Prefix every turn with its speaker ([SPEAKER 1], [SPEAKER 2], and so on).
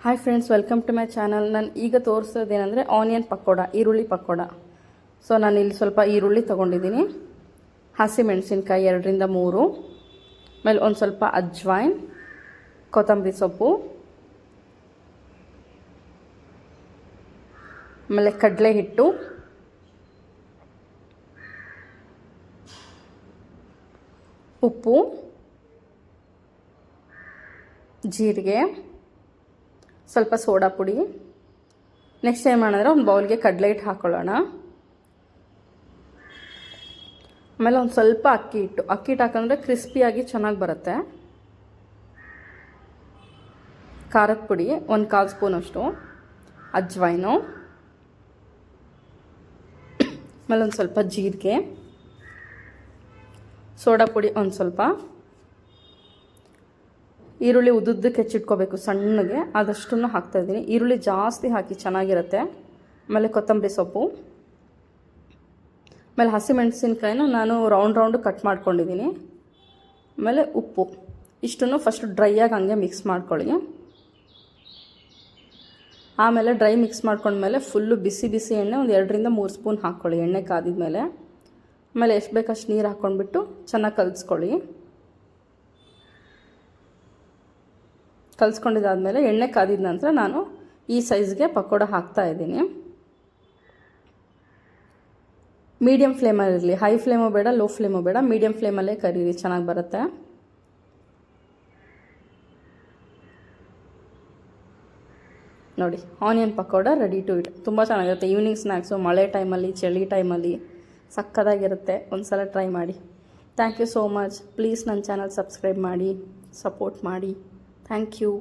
[SPEAKER 1] Hi friends, welcome to my channel. ನಾನು ಈಗ ತೋರಿಸೋದೇನೆಂದರೆ onion pakoda, ಈರುಳ್ಳಿ ಪಕೋಡ. ಸೊ ನಾನು ಇಲ್ಲಿ ಸ್ವಲ್ಪ ಈರುಳ್ಳಿ ತೊಗೊಂಡಿದ್ದೀನಿ, ಹಸಿಮೆಣಸಿನ್ಕಾಯಿ 2ರಿಂದ 3, ಆಮೇಲೆ ಒಂದು ಸ್ವಲ್ಪ ಅಜ್ವಾಯಿನ್, ಕೊತ್ತಂಬರಿ ಸೊಪ್ಪು, ಆಮೇಲೆ ಕಡಲೆ ಹಿಟ್ಟು, ಉಪ್ಪು, ಜೀರಿಗೆ, ಸ್ವಲ್ಪ ಸೋಡಾ ಪುಡಿ. ನೆಕ್ಸ್ಟ್ ಏನು ಮಾಡಿದ್ರೆ ಒಂದು ಬೌಲ್ಗೆ ಕಡಲೆ ಹಿಟ್ಟು ಹಾಕ್ಕೊಳ್ಳೋಣ. ಆಮೇಲೆ ಒಂದು ಸ್ವಲ್ಪ ಅಕ್ಕಿ ಹಿಟ್ಟು ಹಾಕಂದರೆ ಕ್ರಿಸ್ಪಿಯಾಗಿ ಚೆನ್ನಾಗಿ ಬರುತ್ತೆ. ಖಾರದ ಪುಡಿ 1/4 ಸ್ಪೂನಷ್ಟು, ಅಜ್ವೈನು, ಆಮೇಲೆ ಒಂದು ಸ್ವಲ್ಪ ಜೀರಿಗೆ, ಸೋಡಾ ಪುಡಿ ಒಂದು ಸ್ವಲ್ಪ. ಈರುಳ್ಳಿ ಉದ್ದುದ್ದಕ್ಕೆ ಹೆಚ್ಚಿಟ್ಕೋಬೇಕು ಸಣ್ಣಗೆ, ಅದಷ್ಟನ್ನು ಹಾಕ್ತಾಯಿದ್ದೀನಿ. ಈರುಳ್ಳಿ ಜಾಸ್ತಿ ಹಾಕಿ ಚೆನ್ನಾಗಿರುತ್ತೆ. ಆಮೇಲೆ ಕೊತ್ತಂಬರಿ ಸೊಪ್ಪು, ಆಮೇಲೆ ಹಸಿಮೆಣಸಿನ್ಕಾಯಿನ ನಾನು ರೌಂಡ್ ಕಟ್ ಮಾಡ್ಕೊಂಡಿದ್ದೀನಿ. ಆಮೇಲೆ ಉಪ್ಪು. ಇಷ್ಟನ್ನು ಫಸ್ಟ್ ಡ್ರೈಯಾಗಿ ಹಂಗೆ ಮಿಕ್ಸ್ ಮಾಡ್ಕೊಳ್ಳಿ. ಆಮೇಲೆ ಡ್ರೈ ಮಿಕ್ಸ್ ಮಾಡ್ಕೊಂಡ್ಮೇಲೆ ಫುಲ್ಲು ಬಿಸಿ ಎಣ್ಣೆ ಒಂದು 2ರಿಂದ 3 ಸ್ಪೂನ್ ಹಾಕ್ಕೊಳ್ಳಿ. ಎಣ್ಣೆ ಕಾದಿದ ಮೇಲೆ ಆಮೇಲೆ ಎಷ್ಟು ಬೇಕಷ್ಟು ನೀರು ಹಾಕ್ಕೊಂಡ್ಬಿಟ್ಟು ಚೆನ್ನಾಗಿ ಕಲಿಸ್ಕೊಂಡಿದ್ದಾದಮೇಲೆ ಎಣ್ಣೆ ಕಾದಿದ ನಂತರ ನಾನು ಈ ಸೈಜ್ಗೆ ಪಕೋಡ ಹಾಕ್ತಾಯಿದ್ದೀನಿ. ಮೀಡಿಯಮ್ ಫ್ಲೇಮಲ್ಲಿರಲಿ, ಹೈ ಫ್ಲೇಮು ಬೇಡ, ಲೋ ಫ್ಲೇಮು ಬೇಡ, ಮೀಡಿಯಮ್ ಫ್ಲೇಮಲ್ಲೇ ಕರೀರಿ, ಚೆನ್ನಾಗಿ ಬರುತ್ತೆ. ನೋಡಿ, onion pakoda ready to eat. ತುಂಬ ಚೆನ್ನಾಗಿರುತ್ತೆ. ಈವ್ನಿಂಗ್ ಸ್ನ್ಯಾಕ್ಸು, ಮಳೆ ಟೈಮಲ್ಲಿ, ಚಳಿ ಟೈಮಲ್ಲಿ ಸಕ್ಕತ್ತಾಗಿರುತ್ತೆ. ಒಂದು ಸಲ ಟ್ರೈ ಮಾಡಿ. Thank you so much. Please ನನ್ನ ಚಾನಲ್ ಸಬ್ಸ್ಕ್ರೈಬ್ ಮಾಡಿ, ಸಪೋರ್ಟ್ ಮಾಡಿ. Thank you.